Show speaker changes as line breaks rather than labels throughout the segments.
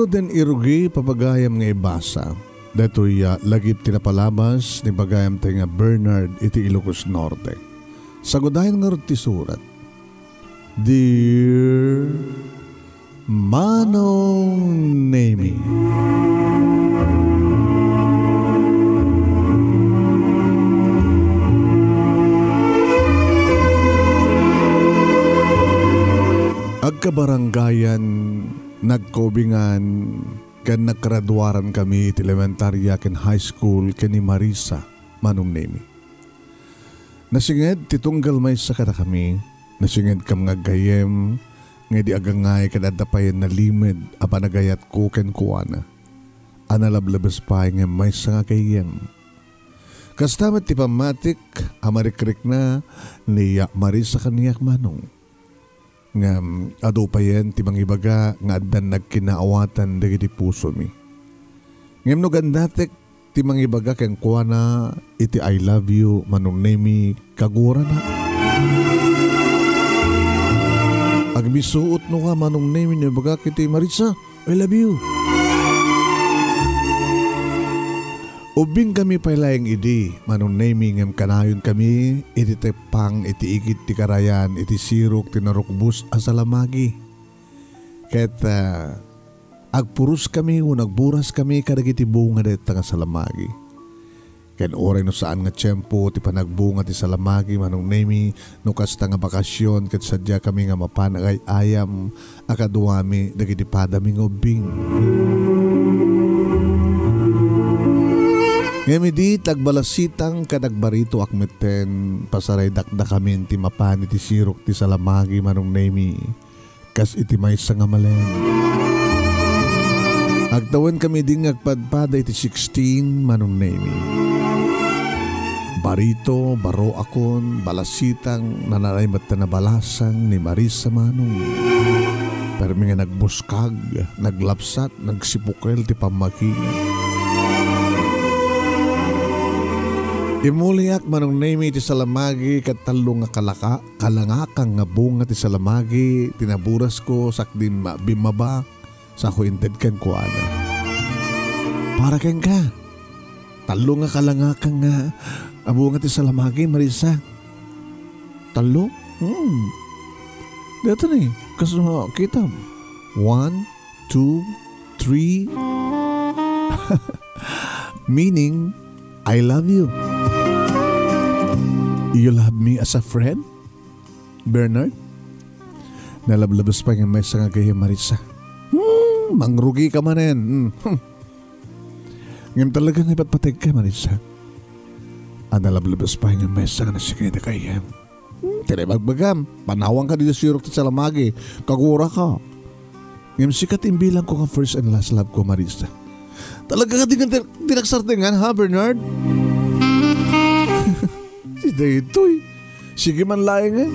Uno din irugi papagayam nga ibasa. Dato'y lagip tinapalabas ni bagayam tayo nga Bernard iti Ilocos Norte. Sagudayan nga rin ti surat. Dear Manong Nemi, agkabaranggayan nagkobingan kan naggraduaran kami ti elementarya ken high school ken ni Marisa Manong Nemi. Nasinged ti tunggal may sa kada kami, nasinged kam nga gayem nga di agangay kadadapayan na limid a panagayat ko ken kuana. Analablabas pa nga may sa nga kayem. Kastamat ti pamatik amarikrik na ni Marisa kaniyak Manong. Nga ado pa yan ti mangibaga nga addan nagkinaawatan dagiti puso mi. Ngem no gandatek ti mangibaga ken kuana iti I love you Manong Nemi kagura na. Agbisuot no ka Manong Nemi ni baga kiti Marisa I love you. Ubing kami pailayang idi, Manong Nemi ngem kanayon kami, iti tepang, iti igit ti karayan, iti sirok, ti narukbus asalamagi. Ket agpurus kami, nagburas kami, kadagiti bunga det nga salamagi. Ken oray no saan nga tiyempo, ti panagbunga ti salamagi, Manong Nemi, no kasta nga bakasyon, ket sadya kami nga mapanagay ayam, akaduami, dagiti padaming ubing. Ngayon di tagbalasitang kadagbarito akmeten pasaray dakda kami ti mapan iti sirok ti salamagi Manong Nemi kas iti may nga malen. Agtawan kami ding agpadpada iti 16 Manong Nemi. Barito, baro akon, balasitang nanaraymat na balasang ni Marisa Manong. Pero nga nagbuskag, naglapsat, nagsipukel ti pamakingan. Imuliak Manong Nemi ti salamagi kat talo nga kalangakang nga bunga ti salamagi tinaburas ko sakdin bimaba sa huinted ken kuana. Para ken ka. Talo nga kalangakang nga bunga ti salamagi Marisa. Talo? Dito ni. Kaso nga kita. 1, 2, 3. Meaning, I love you. You love me as a friend? Bernard? Nalablabas pa nga may sa nga kaya Marisa. Mangrugi ka manen. Ngayon talagang ipatpatag ka Marisa. Nalablabas pa nga may sa nga nasigay na kaya. Tinabagbagam. Panawang ka dito sirok sa salamagi. Kagura ka. Ngayon sikat imbilang ko ka first and last love ko Marisa. Talaga ka dinagsartingan ha Bernard? Sida ito'y. Sige man laing eh.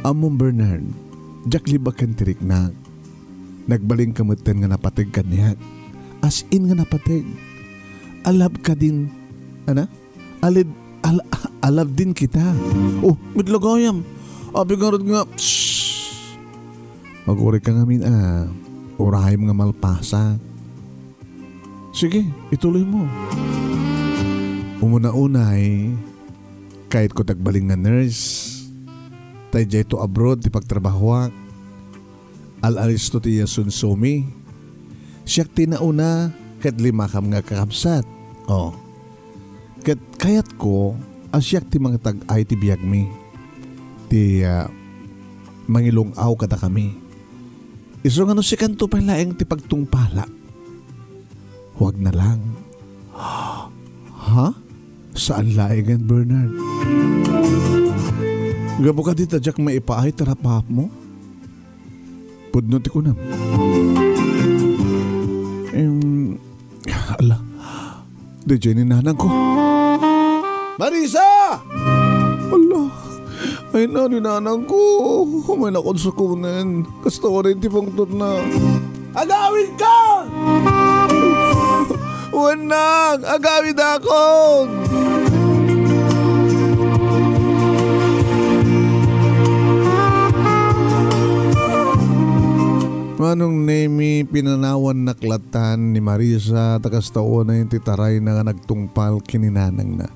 Among Bernard, jak libakan tirik na. Nagbaling kamutin nga napatig ka niya. As in nga napatig. Alab ka din. Ana? Alab din kita. Oh, midlagayam. Abigarod nga. Maguri ka ngamin urahay mga malpasa. Sige, ituloy mo. Umuna-unay, kahit ko tagbaling nga nurse, tayo jay to abroad, ti pagtrabaho, al-aristo ti yasun sumi, siyak tinauna, kat lima kam nga kakabsat. Oh. Kat kayat ko, siyak ti mga tag-ay ti biyag mi, ti mangilong aw kada kami. Iso nga no si kanto pa laeng ti pagtungpala. Huwag na lang. Ha? Saan laingan, Bernard? Gabo ka dito, Jack, may ipaay tarapahap mo? Pudnuti ko na. Ala, DJ ni nanang ko. Marisa! Ala, ay na ni nanang ko. May nakonsukunan. Kasta ko rin tipangtot na. Agawin ka! Wanang, agawin ako! Manong Nemi, pinanawan naklatan ni Marisa takas taon na yung titaray na nga nagtungpal kininanang na.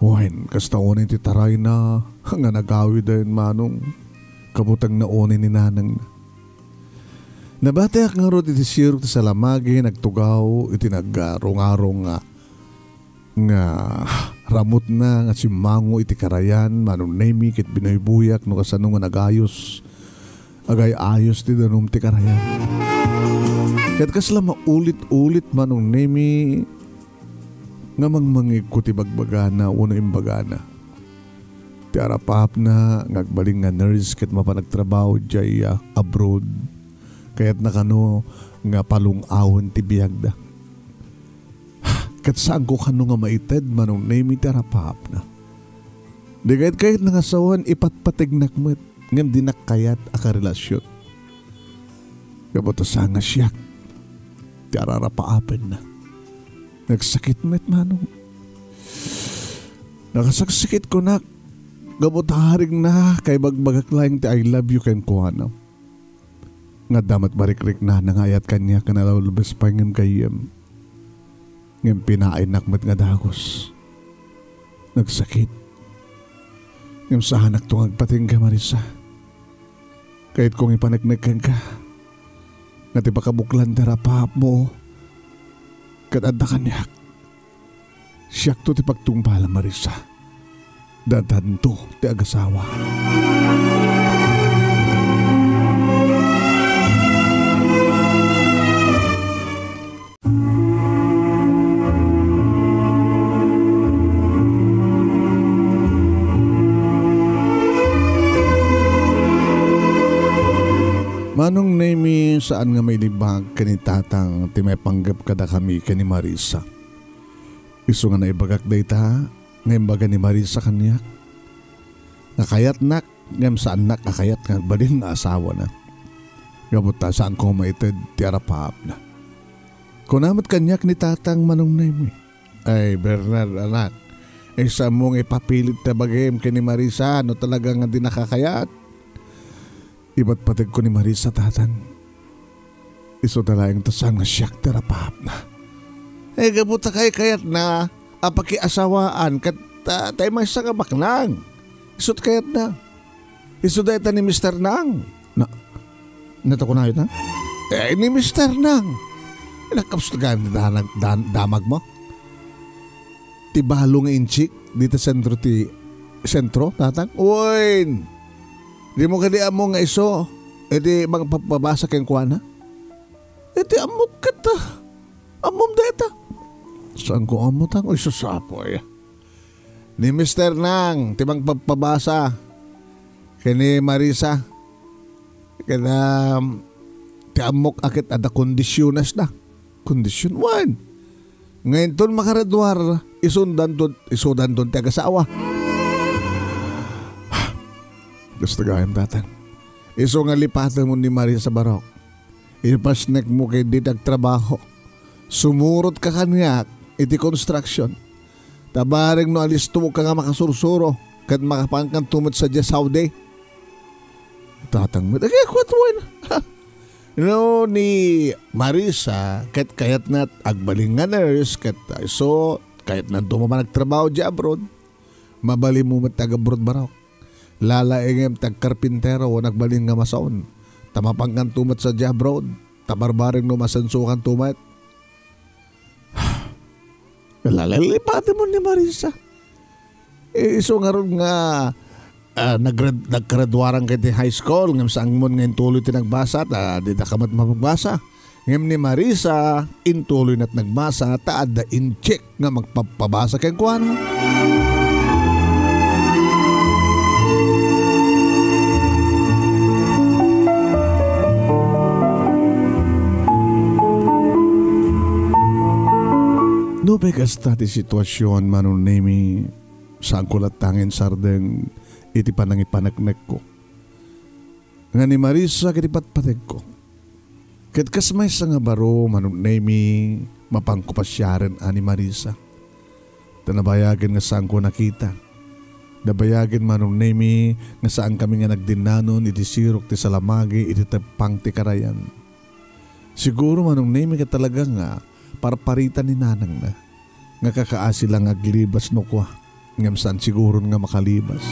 Wen, kas taon na yung titaray na nga nagawi din manong kabutang naonin ni nanang na. Nabati ak nga ro iti sirok ti salamagi nagtugaw iti naggarong-arong nga ramot na nga simango iti karayan manong nemi kit binoybuyak no kasano nga nagayos agay ayos ti danum ti karayan. Kat kasla maulit-ulit manong nemi nga mangmangig ko ti bagbagana uno imbagana. Ti arapap na ngagbaling nga nurse ket mapanagtrabaho jay abroad. Kaya't nakano nga palungawon ti biyagda. Kat saan ko kano nga maited manong nemi ti arapap na. Di kahit nangasawan ipatpatignak met ngem dinakayat akarelasyon. Kabuto sa nga siyak ti ararapaapen na. Nagsakit met manong. Nakasaksikit ko na gabutaharing na kay bagbagak lang ti I love you ken kuhanam. Nga damat barikrik na nangayat kanya kanalawlubes pa ngem kayem. Ngem pinainak met nga dagos. Nagsakit. Ngem sahanak tungag pating ka Marisa. Kahit kung ipanagnagan ka. Nga ti pakabuklan darapap mo. Katanda kanyak. Siyak to ti pagtungpala Marisa. Dadanto ti agasawa. Manong nemi saan nga may libag kanitatang ti may panggap kada kami kani Marisa. Iso nga naibagak dayta ngem baga ni Marisa kanyak. Nakayat nak ngem saan nak akayat nga balin nga asawa na. Gabuta saan ko maited ti arapap na. Kunamat kanyak ni tatang manong nemi. Ay Bernard anak, isa mong ipapilit na bagim kani Marisa no talaga nga di nakakayat. Iba't patig ko ni Marisa tatang. Iso talayang tasan nga siyak terapap na. Gabuta kay kayat na apakiasawaan kat tayo may sa kabaknang. Isot kayat na. Iso dayta ni Mr. Nang. Nato ko na yun ha? Ni Mr. Nang. Nakaps na damag mo. Tibalo nga inchik dito sentro tatang. Uy! Di mo kadi amo nga iso, edi magpapabasa keng kuana. Edi amot kata, amom deta. Saan ko amot ang iso sapoy? Ni Mr. Nang, ti magpapabasa. Kini Marisa, kaya ti amok akit ada kondisyones na. Kondisyon 1. Ngayon ton makaradwar, isundan ton ti agasawa. Gusto gayam tatang. Iso nga lipatan mo ni Maria sa barok. Ipasnek mo kay di nagtrabaho. Sumurot ka kanyak iti construction. Tabaring no alisto mo ka nga makasursuro kat makapangkan tumot sa Saudi. Tatang mo. Kwatwan. No ni Marisa kat kayat nat agbaling nga nurse kat iso kayat nanto mo nagtrabaho di abroad. Mabali mo matag-abroad barok. Lalaengem tagkarpintero o nagbalin nga masaon. Tamapangkan tumat sa abroad. Tabarbaring no masansukan tumat. Lalalipatin mo ni Marisa. Iso nga ron nga naggraduarang kay high school. Ngam saan mo ngayon tuloy tinagbasa. Di na kamat mapagbasa. Ngam ni Marisa intuloy na't nagbasa. Taada in-check nga magpapabasa kay kuwan. No begas tati sitwasyon manong nemi saan ko latangin sardeng iti panangipanagnek ko. Nga ni Marisa kiti patpatek ko. Ket kasmay sa nga baro manong nemi mapangkupasyaren ani Marisa. Tanabayagin nga saan ko nakita. Nabayagin manong nemi nga saan kami nga nagdinanon iti sirok ti salamagi iti tepang ti karayan. Siguro manong name ka talaga nga parparitan ni nanang na. Nga kakaasi lang aglibas no kwa. Ngam saan siguro nga makalibas.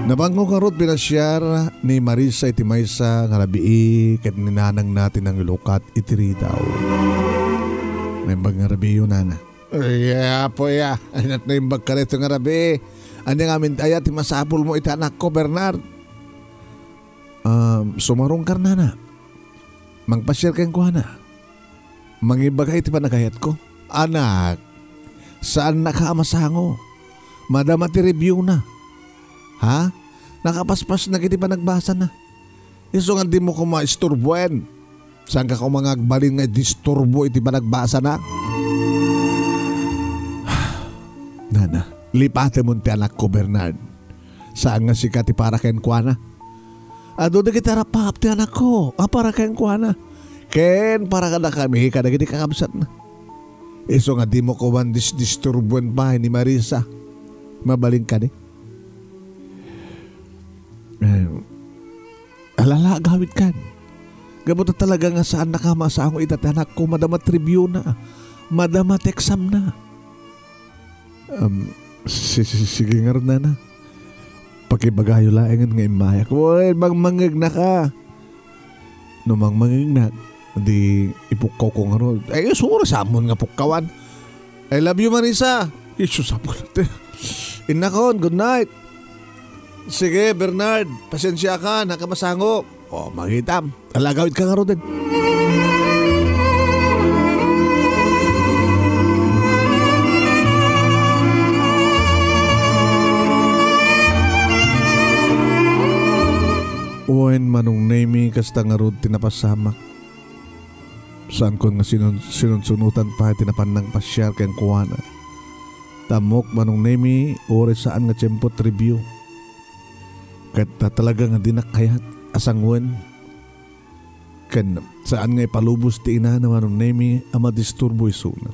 Nabango karot pinasyar ni Marisa iti maysa nga labii ket ninanang natin ang lukat itiri daw. May nga rabi yun nana. Yeah po ya. Anat na yung bagkarito nga rabi. Ano nga amin ayat masapul mo iti anak ko Bernard. Sumarong kar nana. Mangpasyar kang kuha na. Mangibagay iti panagayat ko. Anak, saan nakaamasango? Madama ti review na. Ha? Nakapaspas na kiti pa nagbasa na. Iso nga di mo ko maisturbuan. Saan ka ko mga agbalin nga disturbo iti pa nagbasa na? Nana, lipate mo ti anak ko Bernard. Saan nga si Kati para kain kwa na? Ado na kita rapap ti anak ko. Para kain kwa na. Ken para ka na kami kada giti kakabsat na. Iso nga di mo ko man disturbuan pa ni Marisa. Mabaling ka ni. Alala gawit kan. Gamot na talaga nga saan nakamasa ako itatanak ko. Madamat review na. Madamat exam na. Sige nga rin na. Pagkibagayo laengan nga imayak. Uy, magmangig na ka. No mangmangig na. Hindi ipukaw ko nga rin. Ay, sura samon nga pukawan. I love you Marisa. Isus samon natin. Inakon, good night. Sige, Bernard, pasensya ka, nakamasango. O, magitam. Alagawid ka nga ro din. Uwain manong name kasta nga ro tinapasamak. Saan ko nga sinunsunutan pa tinapan ng pasyar kayang kuwana. Tamok manong name, oras saan nga tiyempot review. Kata talaga nga dinakayat asangwan. Kan saan nga ipalubos ti ina na manong nemi ama disturbo isuna.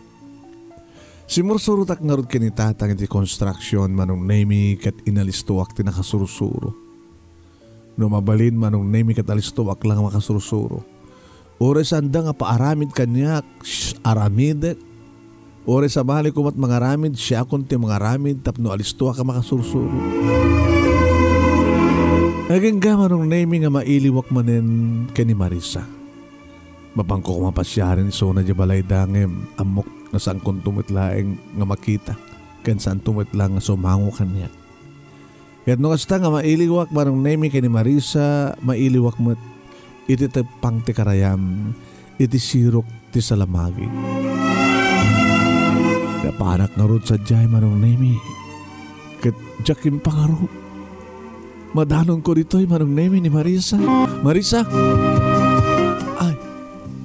Simursurutak nga rod kinitatang iti construction manong nemi kat inalistuak ti nakasurusuro. No mabalin manong nemi kat alistuak lang makasurusuro. Ores anda nga paaramid kanyak aramid. Ores sa bali kumat mga ramid siya kunti mga ramid tapno alistuak ka makasurusuro. Naging gamanong name nga mailiwak manen kani Marisa. Mapangko ko mapasyarin so na balay dangem amok na saan kong tumitlaeng nga makita kan saan tumitlang nga sumango kanya. Kaya't nung kasta nga mailiwak manong name kani Marisa mailiwak mat iti tepang ti karayam iti sirok ti salamagi. Kapanak nga rod sa jay manong name kat jakim pangaro. Madanong ko dito'y manong name ni Marisa. Marisa! Ay,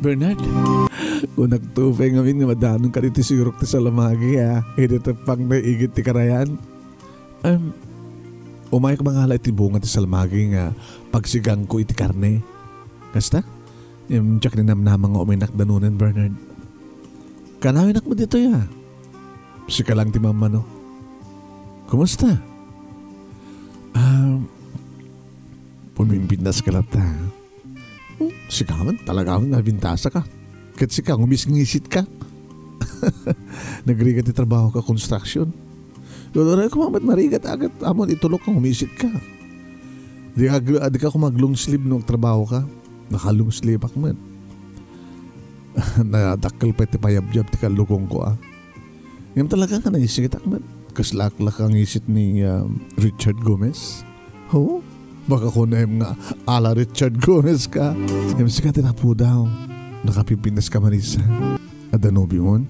Bernard. Kung nagtupay ngamin nga madanong ka dito sigurok ti salamagi ha. Hindi pang naigit ti karayan. Umay ka mga iti bunga ti salamagi nga pagsigang ko iti karne. Kasta? Yung tsak ni namnamang nga uminak danunan Bernard. Kanawinak mo dito ya. Sika lang ti mama no. Kumusta? Pumimpindas ka lang ta. Sikaman talaga akong nabintasa ka. Kat sika, umisngisit ka. Nagrigat ti trabaho ka construction. Doon ko mamat marigat agad. Amon itulok ka, umisit ka. Di ka kumaglong sleeve nung trabaho ka. Nakalong sleeve ako man. Nadakal pa iti payab-jab ti kalukong ko Ngayon talaga ka naisigit ako man. Kaslak-lak ang isit ni Richard Gomez. Oo? Baka ko na nga ala Richard Gomez ka. Yung sika tinapo daw. Nakapipindas ka Marisa. Adanobi mo?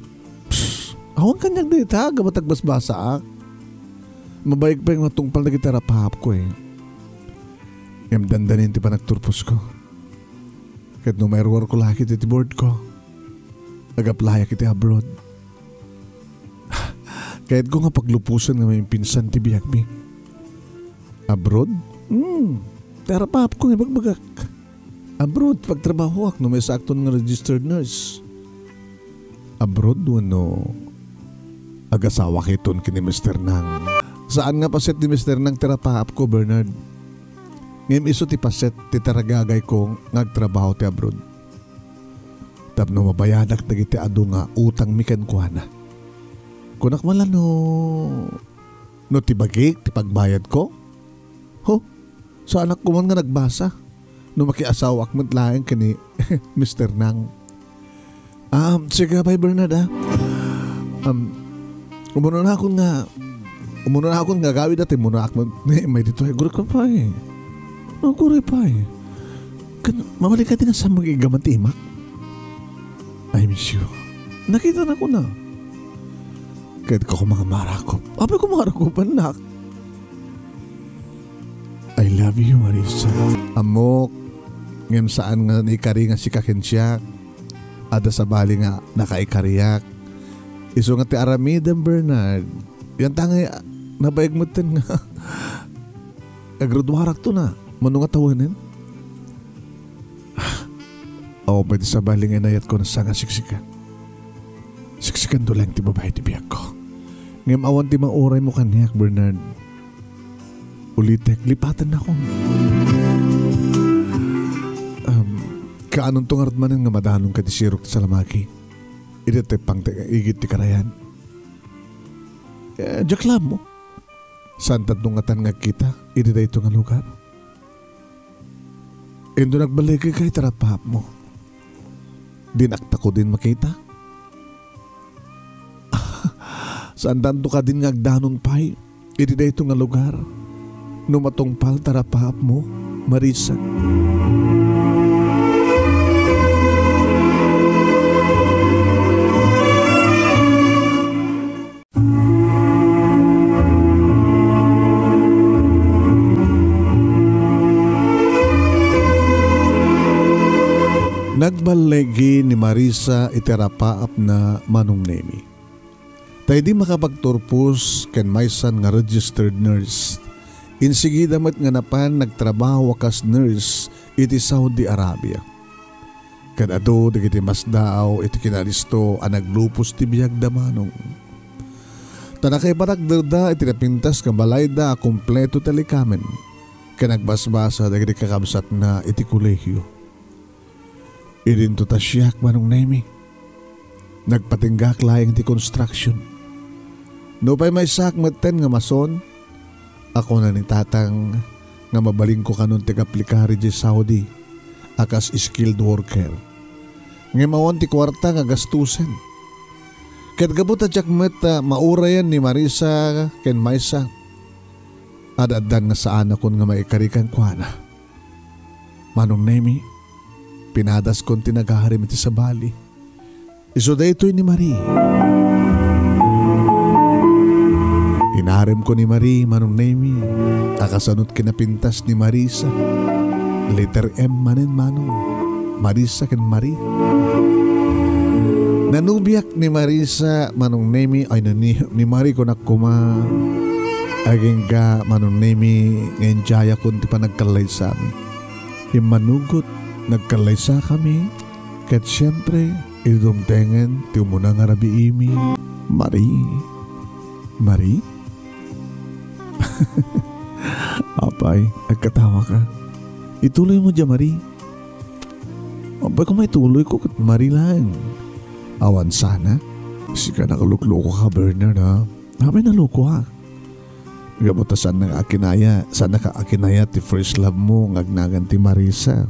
Awan kanyang dita. Gamatag basbasa Mabayag pa yung matungpal na gitara pahap ko Yung dandanin ti pa nagturpos ko. Kahit no mayroon ko laki ti board ko. Nag-apply kiti abroad. Kahit ko nga paglupusan nga may pinsan ti biyak mi. Abroad? Pero pap ko nga bagbagak. Abroad, pagtrabaho ak no may sakton nga registered nurse. Abroad no agasawa kiton kini Mr. Nang. Saan nga paset ni Mr. Nang terapahap ko, Bernard? Ngayon iso ti paset ti taragagay kong ngagtrabaho ti abroad. Tapno mabayadak dagiti adu nga utang mikan kuana. Kunak mala no tibagik ti pagbayad ko. Ho, sa anak ko man nga nagbasa. No makiasawa akmat laeng kani Mr. Nang. Sige bye Bernard Umuna na akong nga gawin dati muna akmat may dito ay guro ka pa eh. Guro pa eh. Mamalik ka din sa magigaman ti imak. I miss you. Nakita na ko na. Kahit ko mga marakop. Abay ko marakop, anak. I love you, Marisa. Amok, ngayon saan nga naikari nga si Kakensyak. Ada sa bali nga nakaikariyak. Iso nga ti Aramidem Bernard. Yan tangay, nabayag mo tin nga. Agrodwarak to na. Mano nga tawanin? Pwede sa bali nga inayat ko na sa nga siksikan. Siksikan do lang ti babae ti biyak ko. Ngayon awan ti mauray mo kanyak, Bernard. Ulitek, lipatan na ko. Kaanon tong aratmanin nga madanong ka ti sirok ti salamaki. Ida te pang igit ti karayan. Jaklam mo. Saan tatungatan nga kita, ida ito nga lugar. Endo nagbalik kay tarapap mo. Dinakta ko din makita. Saan danto ka din ngagdanon pay, ida ito nga lugar. Numatungpal tarapap mo, Marisa. Nagbalegi ni Marisa iterapaap na Manong Nemi. Tayo di makapagturpos ken maysan nga registered nurse. Insigi damat nga napan nagtrabaho wakas nurse iti Saudi Arabia. Kadado digiti masdaaw iti kinalisto ang naglupos ti biyag da Manong. Tanakay parakderda iti napintas ka balayda kompleto talikamen. Kanagbasbasa digiti kakabsat na iti kolehyo. Idinto ta siyak Manong Nemi. Nagpatinggak layang ti construction. No pa'y may sakmaten nga mason, ako na ni tatang nga mabaling ko kanon tig-aplikari di Saudi akas skilled worker. Nga mawon ti kwarta nga gastusen. Ket gabot a jakmet maurayan ni Marisa ken Maysa. Adaddan nga saan akon nga maikarikan kuana. Manong Nemi, pinadas kon tinagaharim iti sa bali. Iso daytoy ni Marie. Inaharim ko ni Marie, Manong Nemi. Akasanot kinapintas ni Marisa. Letter M manin Manong. Marisa ken Marie. Nanubiak ni Marisa, Manong Nemi. Ay ni Marie ko nakuma. Aging ka, Manong Nemi. Ngayon jaya ko ti pa nagkalay sa amin. Imanugot. Nagkalaysa kami, kat siyempre, idumtengan, ti umuna nga rabi imi. Marie? Apay, nagkatawa ka. Ituloy mo dyan, Marie. Apay, kung may tuloy ko, kat Marie lang. Awan sana. Sika nakalukloko ka, Bernard, ha? Apay naluko, ha? Gabota saan naka-akinaya, ti first love mo, ngagnagan ti Marisa.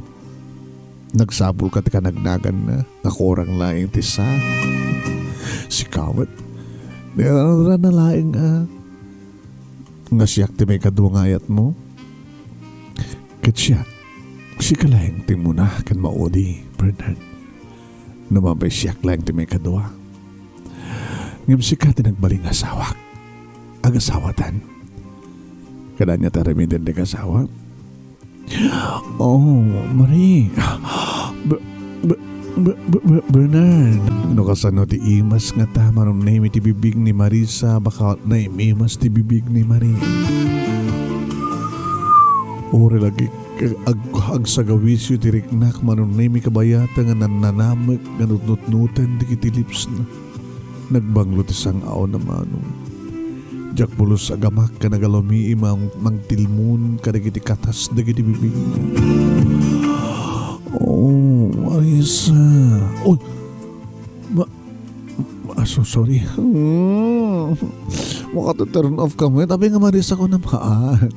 Nagsabol ka ti kanagnagan na nakorang laing ti sa. Si Kawat. Nira na laing nga siyak ti may kadungayat mo. Kat siya. Si ka laing ti muna kan maudi, Bernard. Namabay siyak laing ti may kadua. Ngam si ka ti nagbaling asawak. Agasawatan. Kadanya taramidan di kasawa. Oh, Marie. Bernard. No kasano ti imas nga tama nung naimi ti bibig ni Marisa baka na imimas ti bibig ni Marie. Ore lagi ag sagawisyo ti riknak manong naimi kabayata nga nananamak nga nutnutan di kiti lips na. Nagbanglo ti sang aw na manong. Jak pulos agamak ka nagalumi mang tilmun kadagiti katas dagiti bibig. Oh, Marisa. Oh, so sorry. Makato-turn off ka mo. Tabi nga Marisa ko na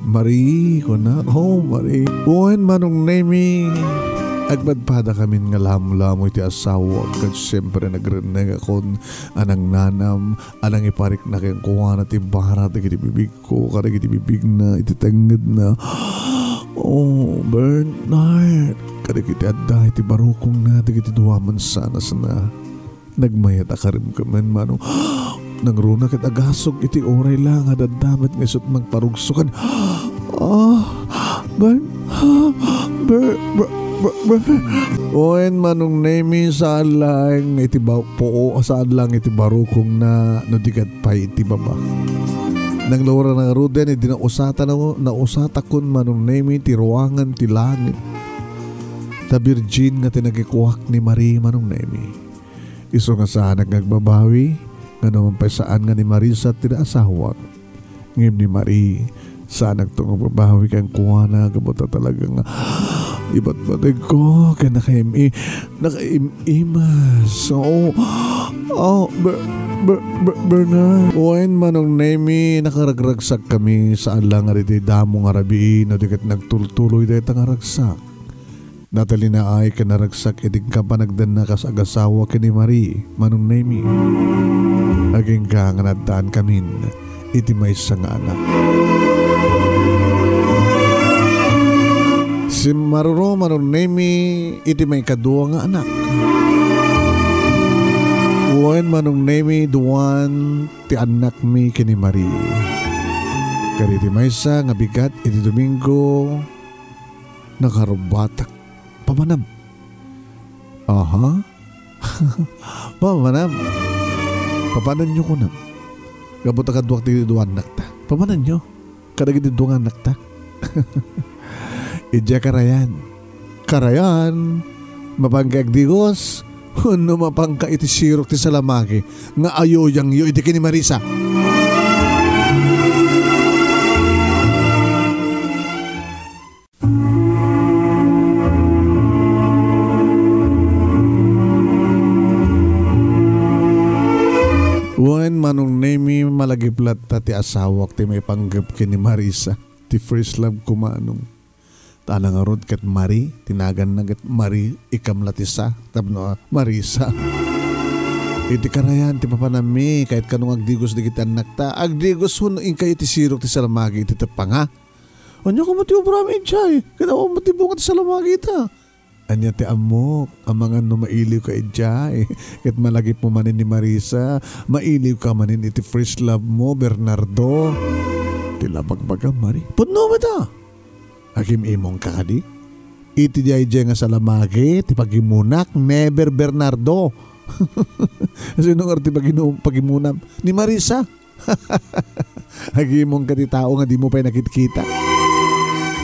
Marie ko na. Oh, Marie. Buwan manong naming agpadpada kami nga lamo-lamo iti asawa kat siyempre nagreneg akon anang nanam anang iparik na kayang kuha na ti barat iti bibig ko karag iti bibig na iti tangad na oh Bernard karag iti adda iti barukong na iti duwaman sana nagmayat akarim kaman mano nangruna kat agasog iti oray lang adadamat nga isot magparugsukan Oen manong nemi saan lang iti saan lang iti barukong na nadikat pa iti baba. Nang lawara ng ruden iti nausata kun manong nemi ti ruangan ti langit. Ta virgin nga tinagikuwak ni Marie manong nemi. Iso nga saan nagbabawi nga naman pa saan nga ni Marisa ti asawak. Ngim ni Marie saan nagtong magbabawi kang kuha na kabuta talagang iba't batay ko kaya nakaimas. Bernard. Oen manong nemi nakaragragsak kami saan lang ariti damo nga rabiin no dikat nagtultuloy dahil tangaragsak. Natali na ay kanaragsak itig ka panagdan na kasagasawa kini Marie manong nemi. Aging ka nga nadaan kamin iti may isang anak. Si Maruro manong nemi iti may kadua nga anak. Uwan manong nemi duwan ti anak mi kini Marie. Kariti maysa nga bigat iti Domingo nakarubatak pamanam. Aha. Pamanam. Papanan nyo ko na. Gabuta ka duwak ti duwan anak ta. Papanan nyo. Kadagiti duwan anak ta. Ija karayan. Karayan. Mapangkag digos. No mapangka iti sirok ti salamagi. Nga ayoyang yo iti kini Marisa. Wan manong nemi malagiplat ti asawak ti may panggap kini Marisa. Ti first love kumanong. Tanang arod kat Marie, tinagan na kat Marie, ikamlatisa, tapno Marisa. Iti karayan, ti papanami, kahit kanong agdigos di kita anak ta, agdigos hun, kayo ti sirok ti salamagi, iti tapang ha. Anya ko matiyo brami chay, kaya ako matibong ti salamagi ta. Anya ti amok, ang mga mailiw ka ijay, kahit malagi po manin ni Marisa, mailiw ka manin iti first love mo, Bernardo. Tilabagbaga Marie, puno mo ta. Akim imong kakadi. Iti jay nga salamagi, ti pagimunak, never Bernardo. Sino nga ti pagimunam? Ni Marisa. Agimong kati tao nga di mo pa'y nakikita.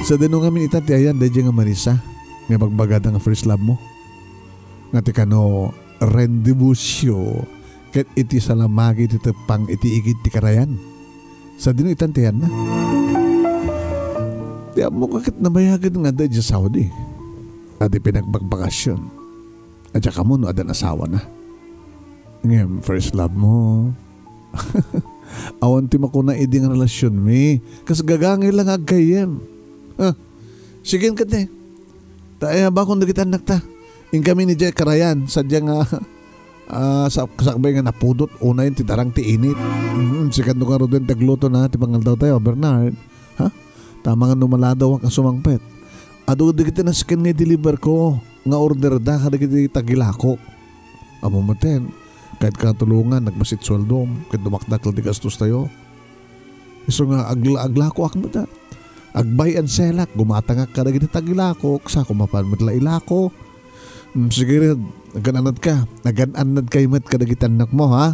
Sa dinong kami ita, ti ayan, dahil nga Marisa. Nga pagbagada nga first love mo. Nga ti kano, rendibusyo. Ket iti salamagi, ti tepang, iti igit ti karayan. Sa dinong itan, ti yan na. Di mo kakit nabayagan nga dahil sa Saudi. At ipinagbakbakasyon. At saka mo no adan asawa na. Ngayon, first love mo. Awan ti makuna iding relasyon mi. Kas gagangay lang agkayem. Sige ka te. Tayo ba kung nagit anak ta? In kami ni Jay Karayan. Sadya nga sakbay nga napudot. Una yun ti darang ti init. Sikat no ka ro din tagluto na. Ti pangal daw tayo Bernard. Tama nga numaladaw ang kasumangpet. Ado di kita naskin nga deliver ko. Nga order da kada kita tagilako. Amo maten. Kahit katulungan, nagmasit sweldo. Kahit dumakdakal di gastos tayo. Iso nga aglako akmata. Agbay and selak. Gumatangak kada kita tagilako. Sa kumapan matla ilako. Sige nagananad ka. Nagananad kayo mat kada kita anak mo ha.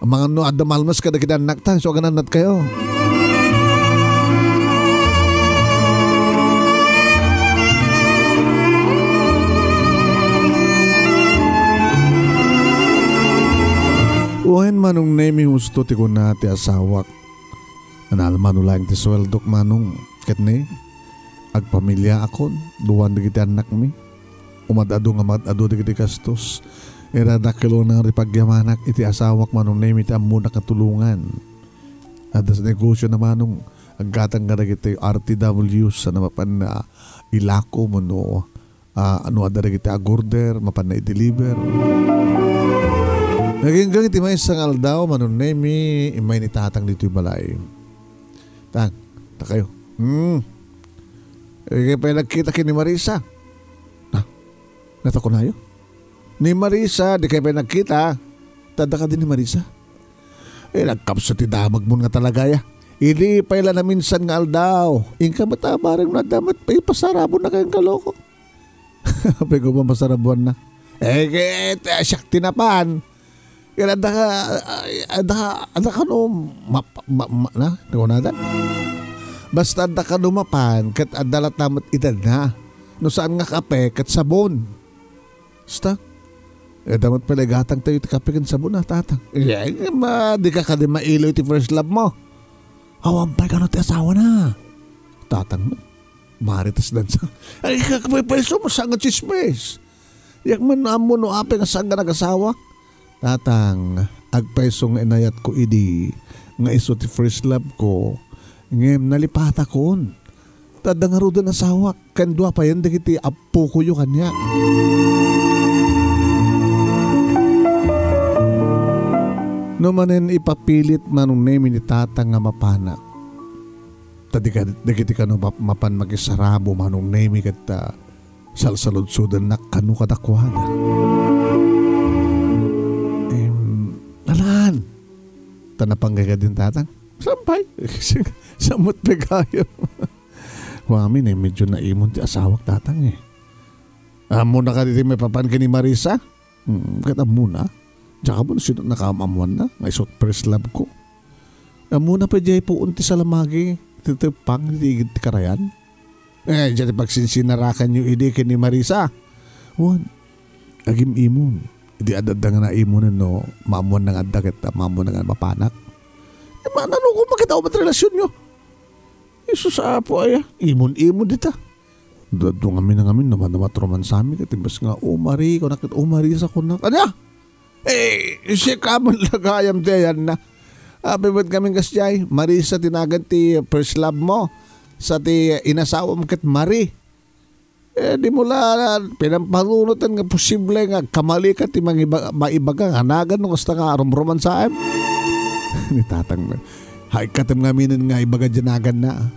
Ang mga no adamalmas kada kita anak ta. So gananad kayo. Uhen manong nemi husto ti kuna ti asawak. Analman ulang ti sweldok manong ket ni agpamilya akon duwan digiti anak mi. Umadado nga matado digiti kastos. Era dakilo nang ripagyamanak iti asawak manong name iti ammo na katulungan. At sa negosyo na manong aggatang nga dagiti RTW sa namapan na ilako mo no ano ada dagiti agorder mapan na i-deliver. Naging gang iti may isang aldaw manong name imay ni tatang dito yung balay. Tang, kayo. Kaya pa nagkita ki ni Marisa. Nato ko na yun. Ni Marisa, di kayo pa nagkita. Tada ka din ni Marisa. Nagkapsa ti damag mo nga talaga ya. Ili pa ila na minsan nga aldaw. Inka matabarang na damat pa ipasarabon na kayong kaloko. Apay ko ba masarabuan na? Kaya siyak tinapan. Kaya ada ka no na nakunadan. Basta ada ka dumapan kat adalat tamat itad na. No saan nga kape kat sabon. Basta damat pala gatang tayo iti kape kat sabon na tatang. Di ka di mailaw iti first love mo. Awampay ka no ti asawa na. Tatang mo. Maritas dan sa. Ay kakapay paiso mo saan nga chismes. Yak man amo no ape nga saan nga nag-asawa. Tatang, agpaisong inayat ko idi nga iso ti first love ko ngem nalipata kon. Tada nga rudan asawa kandwa pa yan dagiti apo ko yung kanya. No manen ipapilit manong name ni tatang nga mapanak. Dagiti ka no mapan magisarabo manong name kat salsalod-sudan na kanu kadakwada. Alaan. Tanapangay ka din tatang. Sampay. Samot pegayo. Wamin medyo naimon ti asawak tatang Amo na ka dito may papan ka ni Marisa? Kata muna. Tsaka mo na sino nakamamuan na. Ngay sot first love ko. Amo na pa jay po unti sa lamagi. Titipang ti karayan. Dyan pagsinsinarakan nyo idi ka ni Marisa. Wan. Agim imon. Di adad nga na imunan no mamuan nga adda ket mamuan nga mapanak. Manano ko makita o relasyon nyo? Isus apo ay imon dita. Dado ngamin naman na matroman sa amin ket imbes nga umari ko nakit umari sa kunak. Ano? Si kamon lagayam dayan na. Abibad kami kasjay Marisa tinagan ti first love mo sa ti inasawa mo ket Mari. Di mula pinampalunutan nga posible nga kamali ka ti maibaga nga nagan nung kasta nga romroman sa amin. Ni tatang na. Hay katim nga minin nga ibaga dyan na.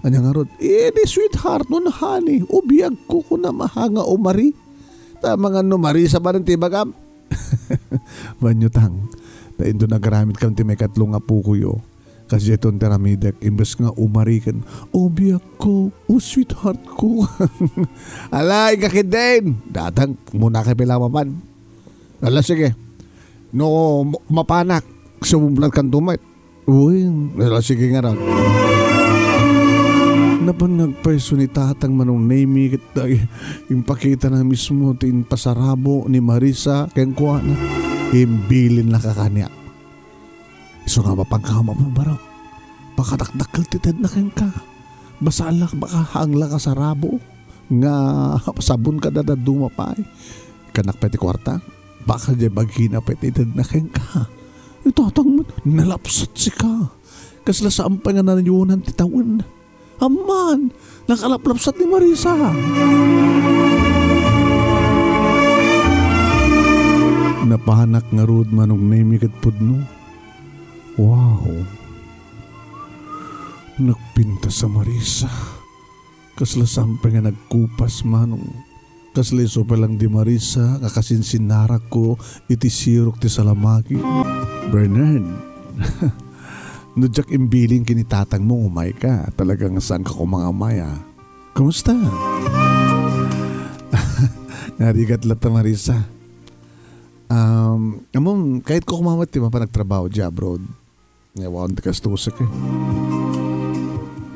Anya nga rod, di sweetheart nun honey. Ubiyag ko na mahanga umari. Tama nga numari sa ba ng tibagam. Banyutang. Dahil doon nagaramit kang ti may katlong apo ko yo. Kasi itong teramidek, imbes nga umarikan, biyak ko, sweetheart ko. Alay, kakidin. Datang, muna kayo pilamapan. Ala, sige. No, mapanak. Sumublat kang tumait. Uy, ala, sige nga rin. Napan nagpaiso ni tatang manong name kita, impakita na mismo, tin pasarabo ni Marisa, kayang kuha na, imbilin na kakanya. So nga mapangkama mo baro. Baka dakdakal titid na keng ka. Basalak baka hangla ka sa rabo. Nga sabon ka na dumapay. Kanak peti kwarta. Baka di bagina petitid na keng ka. Ito atang mo. Nalapsat si ka. Kasla saan pa nga nanayunan titawin. Aman. Nakalaplapsat ni Marisa. Napahanak nga rod manong naimikat pudno. Wow. Nagpinta sa Marisa. Kasla sampay nga nagkupas manong. Kasla iso pa lang di Marisa. Kakasinsinara ko iti sirok ti salamagi. Bernard. Nudyak imbiling kinitatang mo umay ka. Talagang saan ka kumangamaya. Kumusta? Narigat lata Marisa. Among kahit ko kumamat di pa nagtrabaho di abroad. Ngayon tikas tusok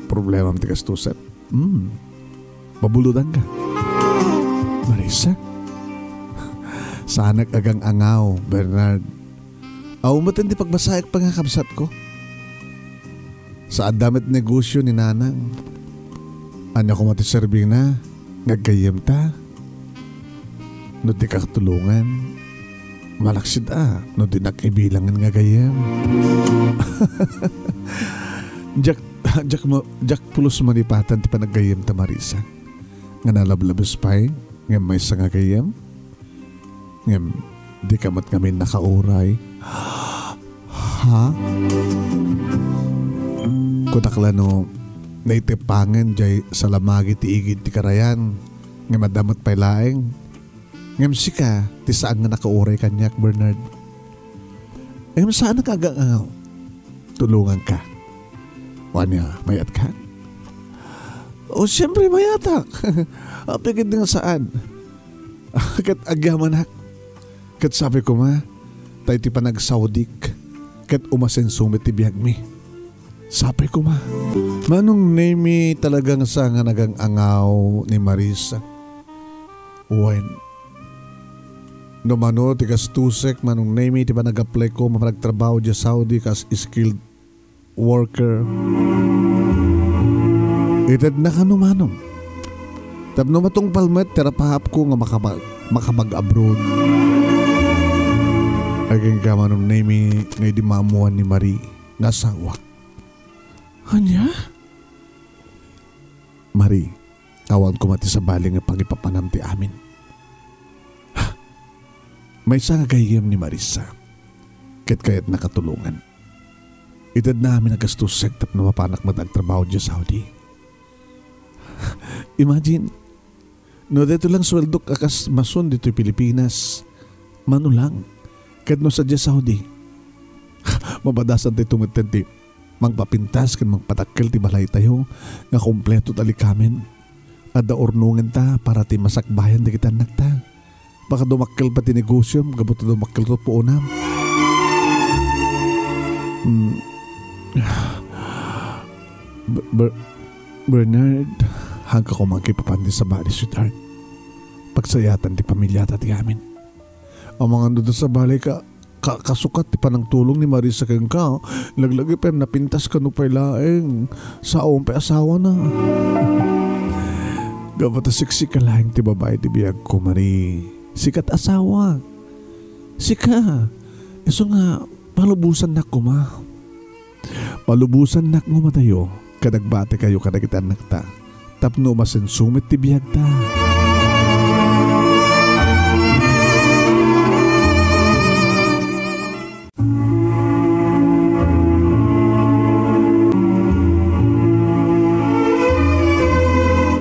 problema ang tikas tusok. Mabuludan ka. Marisa? Sanak agang angaw, Bernard. Matindi pagbasayag pangakabsat ko. Sa adamit negosyo ni nanang. Anya ko matiserbing na, ngagkayem ta. No di kakatulungan, malaksid no di nakibilangan ngagayem. Jak pulos manipatan ti panagayem ta Marisa. Nga nalablabas pa'y, ngem may sa ngagayem. Ngem, di kamat kami nakauray. Ha? Kutakla no, naitipangan jay sa lamagi ti igid ti karayan. Ngem madamat pa'y laeng. Ngem sika, ti saan nga nakauray kanyak, Bernard. Ngem saan nakagangaw? Tulungan ka. Wanya, mayat ka? O siyempre mayatak. Apigid nga saan? Kat agyaman hak. Kat sabi ko ma, tayo ti panag-saudik. Kat umasen sumit ti biyag mi. Sabi ko ma. Manong name talagang sa nga nagang angaw ni Marisa. When no mano ti kastusek manong name ti panag-apply ko mapanagtrabaho di Saudi kas skilled worker. Itad na kanumanong. Tapno matong palmet terapahap ko nga makabag-abroad. Aging ka manong name ngay di mamuan ni Marie nga sawa. Anya? Marie, kawan ko mati sa baling nga pangipapanam ti amin. May isa nga gayem ni Marisa. Kayat nakatulungan. Itad namin nagastusek tap na mapanak matagtrabaho dyan sa Saudi. Imagine, no dito lang sweldo kakas mason dito Pilipinas. Mano lang. Kad no sa dyan Saudi. Mabadasan tayo tumitenti. Magpapintas kan magpatakil ti balay tayo. Nga kompleto tali kamen. Ada ornungan ta para ti masakbayan di kita nagta. Baka dumakil pa ti negosyo. Gabot na dumakil to po unam. Bernard, hangga ko magkipapandi sa bali, sweetheart. Pagsayatan ti pamilya ti amin. Ang mga doon sa bali kasukat ti panang tulong ni Marisa kayong ka. Laglagi pa napintas ka no pa'y laeng. Sa pa asawa na. Gabata siksik ka laeng ti babae ti biyag ko, Marie. Sikat asawa. Sika. Iso nga, palubusan na ko ma. Palubusan nak mo matayo. Kadagbate kayo kadagitan nakta. Tapno masen sumit ti biyag ta.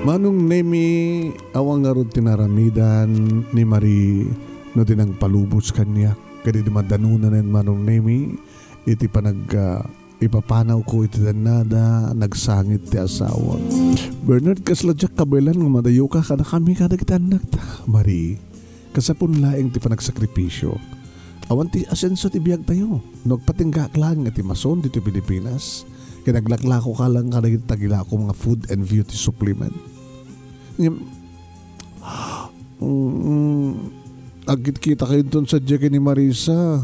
Manong nemi awang nga ron tinaramidan ni Marie no tinang palubos kanya. Kadi dumadanunan ng manong nemi iti ipapanaw ko iti nada nagsangit ti asawa. Bernard kasladyak kabelan nga madayo ka kada kami kada kita anak ta. Marie, kasapon laeng ti panagsakripisyo. Awan ti asenso ti biyag tayo. Nagpatinggak lang nga ti mason dito Pilipinas. Kinaglakla ko ka lang kada kita tagila ko mga food and beauty supplement. Agit kita kayo doon sa Jackie ni Marisa.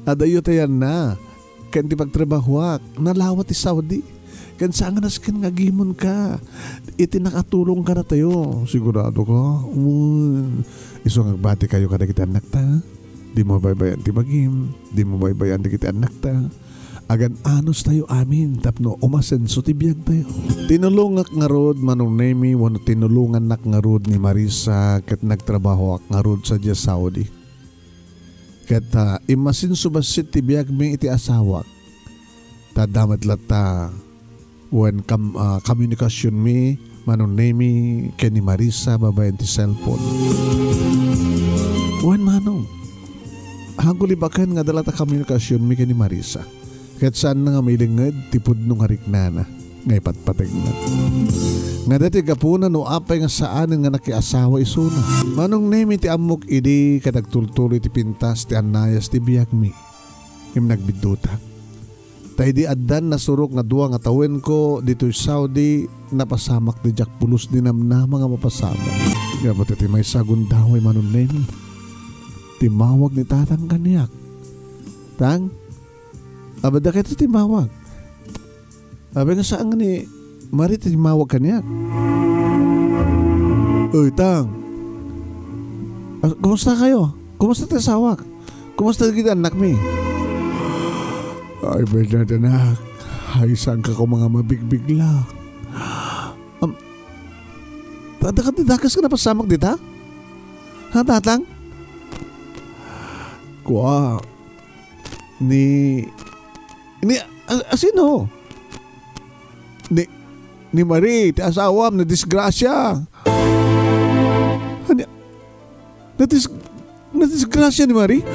Adayo tayan na. Kan ti pagtrabahuak. Nalawat ti Saudi. Kan saan nga naskin nga gimon ka. Iti nakatulong ka na tayo. Sigurado ka. Iso nga bati kayo kada kita anak ta. Di mo baybayan ti magim. Di mo baybayan ti kita anak ta. Agan anos tayo amin. Tapno umasenso ti biyag tayo. Tinulungak nga rod manong nemi. Wano tinulungan nak nga rod ni Marisa. Kat nagtrabaho ak nga rod sa Diyas Saudi. Kat imasin subasit ti biyag mi iti asawa. Tadamat lata. When komunikasyon mi. Manong nemi. Ken ni Marisa babayan ti cellphone. When manong. Hagulibakan nga dalata komunikasyon mi ken ni Marisa. Kat saan na nga may lingad, tipod nung hariknana, ngay patpatag na. Nga dati kapuna no apay nga saan nga nakiasawa isuna. Manong nemi ti amok idi, kadagtultuloy ti pintas, ti anayas, ti biyagmi. Yung nagbidutak. Tay di addan na surok nga duwa nga tawen ko, dito'y Saudi, napasamak di Jack Pulos dinamna mga mapasamak. Nga ba't iti may sagundaway manong nemi. Timawag ni tatang kaniyak. Tang? Abada ka ito timawag. Sabi nga saan nga ni Marit mawag ka niya. Uy, Tang. Kumusta kayo? Kumusta tayo sawak? Kumusta kita anak mi? Ay, Bernard anak. Ay, saan ka ko mga mabigbigla? Dakas ka na pasamak dita? Ha, tatang? Kuha. Sino? Ni Marie, ti asawam, na disgrasya. Na disgrasya ni Marie?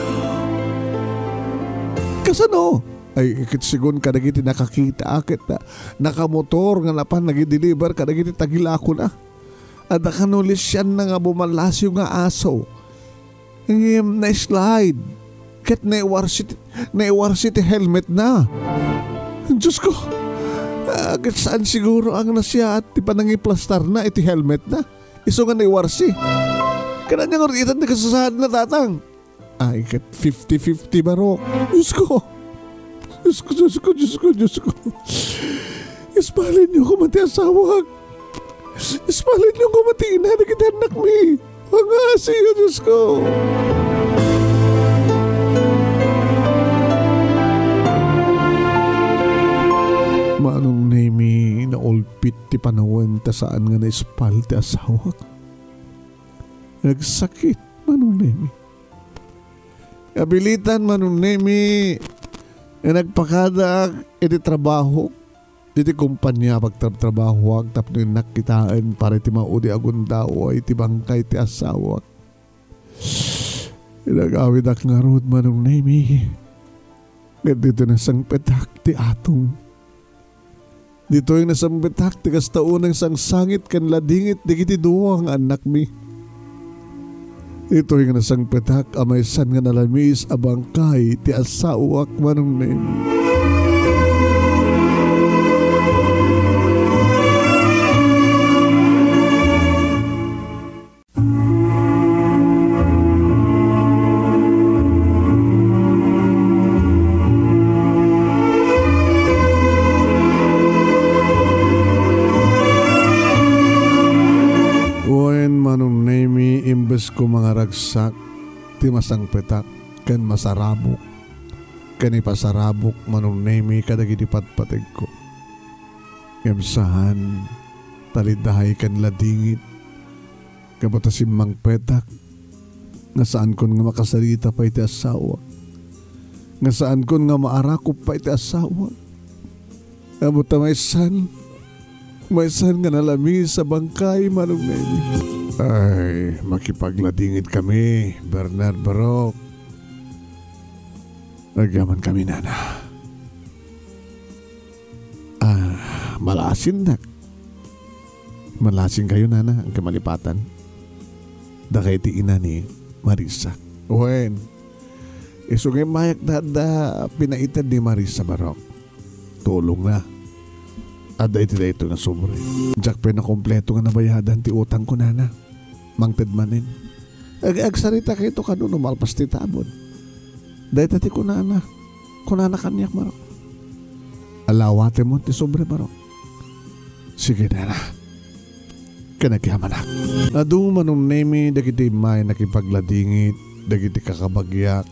Kasano? Ay, ikit-sigon ka na giti nakakita akit na nakamotor nga napan nag-deliver ka na giti tagila ako na. At nakanulis siya na nga bumalasyo nga aso. Na-slide. Kat na-iwarsity helmet na. Diyos ko. Kat saan siguro ang nasya at di pa nangiplastar na iti helmet na. Iso nga na-iwarsi. Kaya niya ngoritan na kasasahad na tatang. Ay, kat 50-50 baro. Diyos ko. Ispalin niyo ko mati asawa. Ispalin niyo ko mati ina na kita anak mi. Pangasi ko, Diyos ko. Manong nemi na ulpit ti panawan ta saan nga na ispal ti asawa. Nagsakit manong nemi. Kabilitan manong nemi na nagpakada iti trabaho. Iti kumpanya pagtrabaho tapno yung nakitaan para iti maudi agun daw ay iti bangkay ti asawa. Inagawid ak nga rood manong nemi. Dito na sang petak ti atong. Dito yung nasang petak ti kastaunang sang sangit kan ladingit di kiti duwang anak mi. Dito yung nasang petak amay san nga nalamis abangkay ti asawa manong nemi. Imbes ko mga ragsak, ti masang petak, kan masarabok, kan ipasarabok manong nemi kadagiti patpateg ko. Yamsahan, talidahay kan ladingit, kapatasimang petak, nga saan kon nga makasalita pa iti asawa, nga saan kon nga maarakop pa iti asawa, kabuta may san nga nalami sa bangkay manong nemi. Ay, makipagladingit kami, Bernard Barok. Nagyaman kami, nana. Malasin na. Malasin kayo, nana, ang kamalipatan. Dakay ti ina ni Marisa. Uwen, isugay mayak da pinaitan ni Marisa Barok. Tulong na. Ada iti da ito nga sobre. Diyak pa na kompleto nga nabayadan ti utang ko, nana. Mangted manin. Agsarita kayo ito kano numalpas ti tabon. Dahil tati kunana kanyak Barok. Alawate mo ti sobre Barok. Sige na. Kanagyaman ako. Adu manong nemi dagiti may nakipagladingit, dagiti kakabagyak.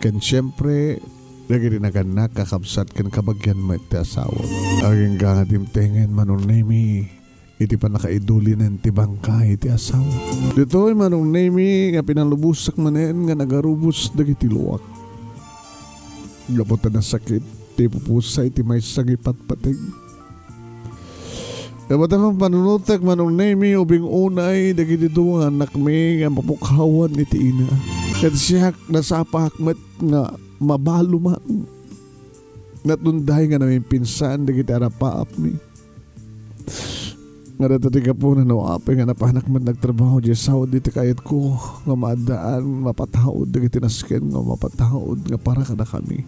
Ken siyempre dagiti naganak kakabsat ken kabagyan mo iti asawa. Aging gangatimtengen manong nemi. Iti pa nakaidulinan ti bangkay ti asawa. Dito ay manong nemi nga pinalubusak manen nga nagarubos dagiti luwak. Gaputan na sakit ti pupusay ti may sagipatpatig. Gaputan ng panunutak manong nemi ubing unay dagiti duwa anak mi nga mapukhawan iti ina. Kat siya nasapak met nga mabalo man. Natunday nga namin pinsan dagiti arapaap mi. Nga datatiga po na apay nga napahanak man nagtrabaho di Saudi ti kayat ko nga maadaan mapataod dagiti nasken nga mapataod nga para kada kami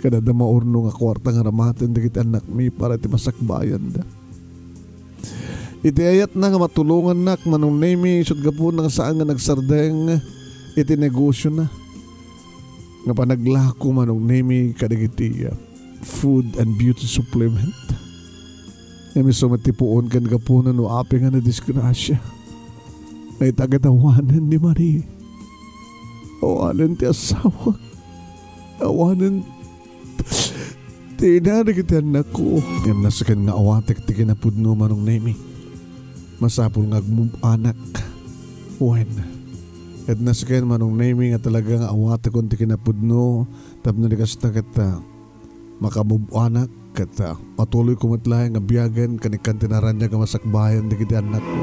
kada da maurno nga kwarta nga ramaten dagiti anak mi para ti masakbayan da iti ayat na nga matulungan nak manong nemi isod gapo nga saan nga nagsardeng iti negosyo na nga panaglako manong nemi kadagiti food and beauty supplement. Kami sumatipuon kan kapunan no api nga na disgrasya. May tagatawanan ni Marie. Awanan ti asawa. Awanan ti inarigitian na ko. Yung nasakan nga awatek ti kinapudno manong Nemi. Masapul nga anak. Wen. At nasakan manong Nemi nga talaga nga awatek kung ti kinapudno. Tapno di kasta kata makabubanak kata matuloy kumatlahay nga biyagan kanikan tinaran niya ka masakbayan di kiti anak ko.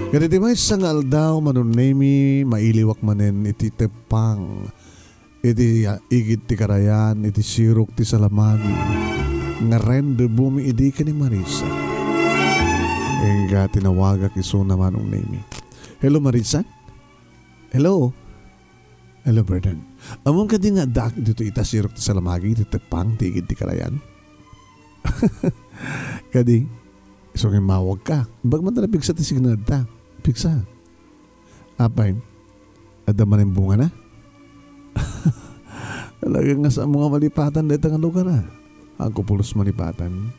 Ganiti may sangal daw manong Nemi mailiwak manen iti tepang iti igit ti karayan iti sirok ti salamagi nga rende bumi idi ka ni Marisa. Nga tinawagak iso na manong Nemi. Hello Marisa? Hello? Hello Vernon. Among ka din nga dak dito ita sirok ti salamagi iti tepang ti igit ti karayan. Kadi iso nga mawag ka. Bag man tala pigsa ti signal ta. Pigsa. Apay, adaman yung bunga na? Talagang nga sa mga malipatan dito nga lugar na. Ako pulos malipatan.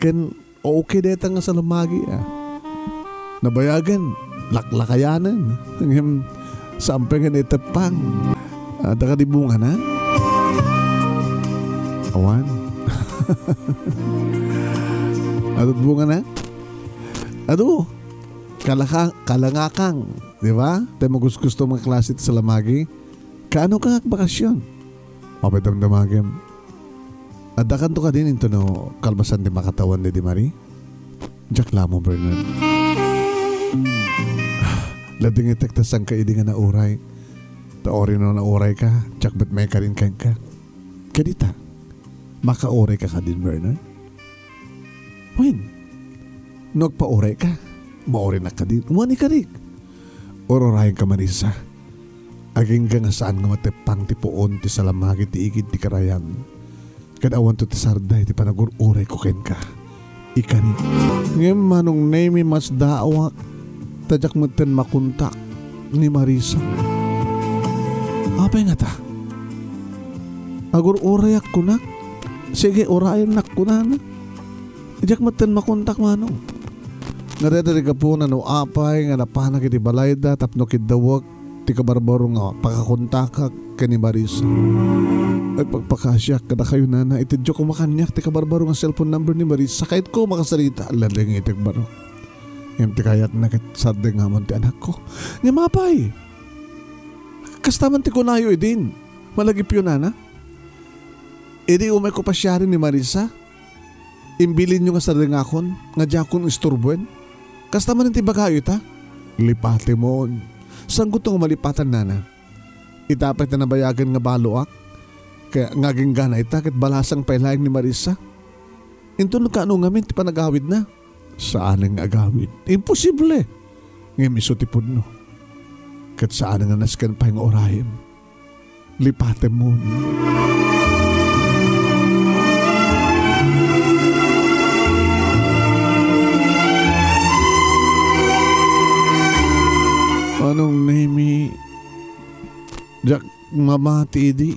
Kan okay dito nga sa lumagi nabayagan, laklakayanan. Sampay nga dito pang. Taka di bunga na? Awan. Adot bunga na? Ado, kalangakang, di ba? Tayo gusto mga klase sa lamagi. Kaano ka bakasyon? Mapay damdamagim. Adakan to ka din ito no kalbasan di makatawan di Marie? Jack lamo, Bernard. Lading itektasan ka idi nga na uray. Taori no na uray ka, Jack ba't may karin ka. Kadita, maka-uray ka din, Bernard? When? Nagpa-uray ka. Maoray na ka din. Umani ka rin. Ororahin ka Marisa. Aging ka nga saan nga matepang ti poon ti salamagi ti igid ti karayan. Kadawan to ti sarday ti panagur-uray ko ken ka. Ikani. Ngayon manong Nemi mas daawak. Tadyak maten makuntak ni Marisa. Apay nga ta? Agur-uray ak kunak. Sige, urayan nak kunan. Tadyak maten makuntak manong. Naredari ka po na no apay nga napanag iti balayda tapno kidawag ti kabarbaro nga pakakontakak kani Marisa. At pagpakasyak kada kayo na itidyo ko makanyak ti kabarbaro nga cellphone number ni Marisa kahit ko makasalita alading itik baro. Ngayon ti kayat na kit sarde nga man ti anak ko. Ngayon mapay. Kastaman ti kunayo idin. Malagip yun na. Idi umay ko pa siya rin ni Marisa. Imbilin nyo nga sarde nga akon nga diyakon isturbuin. Kasta man ti bagayo ta? Lipate mo. Saan ko itong malipatan nana? Itapat na nabayagan nga baloak? Kaya ngaging gana ita kat balasang pailayang ni Marisa? Ito nagkaano ngamin ti panagawid na? Saan ang agawid? Imposible. Ngayon isutipod no. Kat saan nga naskan pa yung orahim? Lipate mo. Anong Nemi Jack mamati di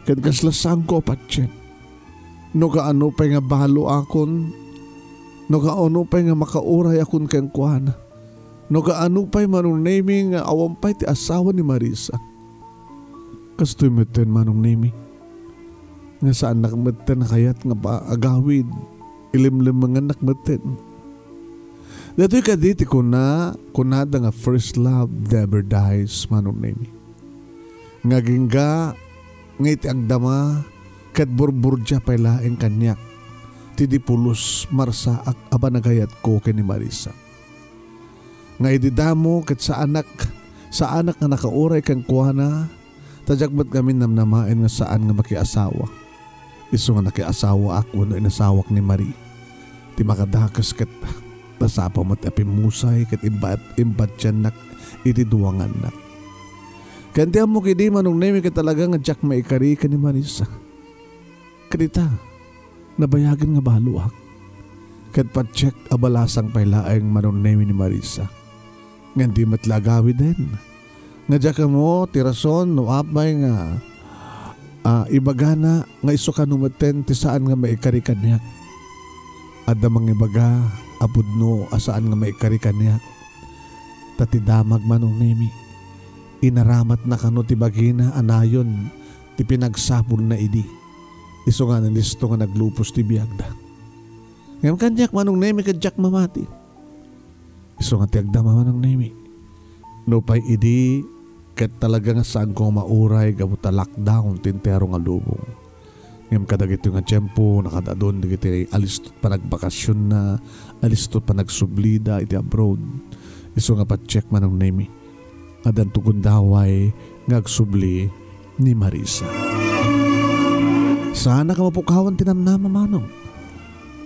kat kaslasang ko patyen no kaano pa nga balo akon no kaano pa nga makauray akon ken kuana no kaano pa manong Nemi nga awampay ti asawa ni Marisa kastoy meten manong Nemi nga saan nakmeten kayat nga pa agawid ilimlim mga nakmeten. Dato'y kaditi kunada nga first love never dies manong Nemi. Ngagingga ngiti agdama kat burburja pailaeng kanyak ti pulos marsa ak abanagayat ko ken ni Marisa. Nga ididamo kat sa anak nga nakauray kang kuana tajagbat kami namnamain nga saan nga makiasawa. Isu nga nakiasawa ako no inasawak ni Marie. Ti makadakas kat nasapa mo't apimusay kat imbat siyan nak iti duwangan nak. Kantihan mo kidi manong Nemi ka talaga nga Jack maikari ka ni Marisa. Kadita, nabayagan nga baluak. Kat pa-check abalasang pailaeng manong Nemi ni Marisa. Nga di matlagawi din. Nga Jack mo, tirason, no apay nga Ibagana nga iso ka numaten ti saan nga maikarikan niya. Adamang ibaga apudno asaan nga maikarikan niya. Tati damag manong nemi. Inaramat na kano ti bagina anayon ti pinagsapul na idi. Iso nga nalisto nga naglupos ti biyagda. Ngayon kanyak manong nemi kadyak mamati. Iso nga ti agdama manong nemi. No pa'y idi ket talaga nga saan ko mauray gabuta lockdown tintero nga lubong. Ngayon kadagito nga tiyempo nakadadon digiti alistot pa nagbakasyon na alistot pa nagsublida iti abroad. Iso nga pa-check manong nemi. Adan tugon daway ngagsubli ni Marisa. Sana ka mapukawan tinamnama manong.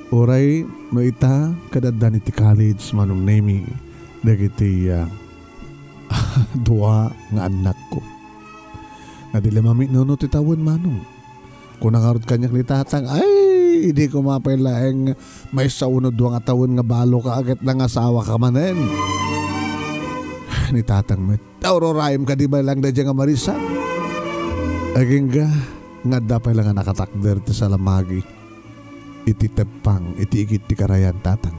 Oray no ita kadaddan iti college manong nemi dagiti dua nga anak ko. Nga di limami no titawin manong. Kung nakarot kanyak ni tatang, ay hindi ko mapailaeng may saunod duwang atawin nga balo ka agad ng asawa ka manen. Ni tatang met, taurorayim ka di ba lang da dyan nga Marisa? Aging nga dapay lang nga nakatakder ti sa lamagi. Iti tepang, iti ikit ti karayan tatang.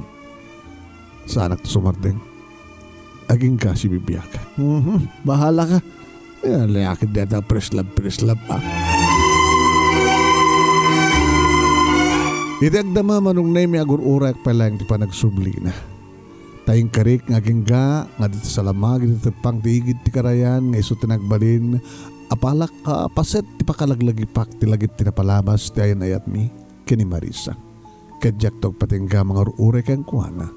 Sa anak ti sumardeng. Aging ka si bibiyaka. Bahala ka. Layakid dito preslab pa. Itagdama manong nemi agur urak pa lang ti panagsubli na. Tayong karik ngaging nga dito sa lamag dito pang tiigid ti karayan nga iso tinagbalin apalak paset ti pakalaglagipak ti lagip tinapalabas ti ayan ayat mi kini Marisa. Kadyak tog patingga mga uray kang kuhana.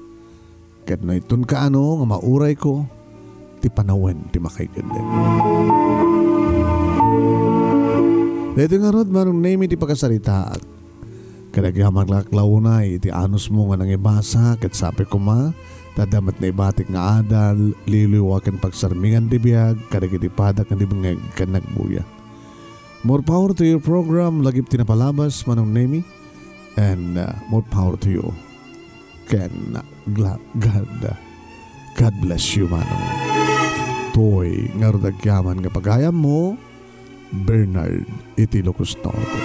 Kat no itun ka nga mauray ko ti panawen ti makaigandin. Dito nga rod manong nemi ti pagkasaritaan. Kadagyaman laklaw na iti anos mo nga nang ibasa kat sabi ko tadamat na ibatik nga adal liliwakan pagsarmingan di biyag kadagiti padak nga di bangag kan nagbuya. More power to your program lagip tinapalabas manong nemi and more power to you. God bless you manong. Toy nga rodagyaman nga pagayam mo Bernard iti Locos Norte.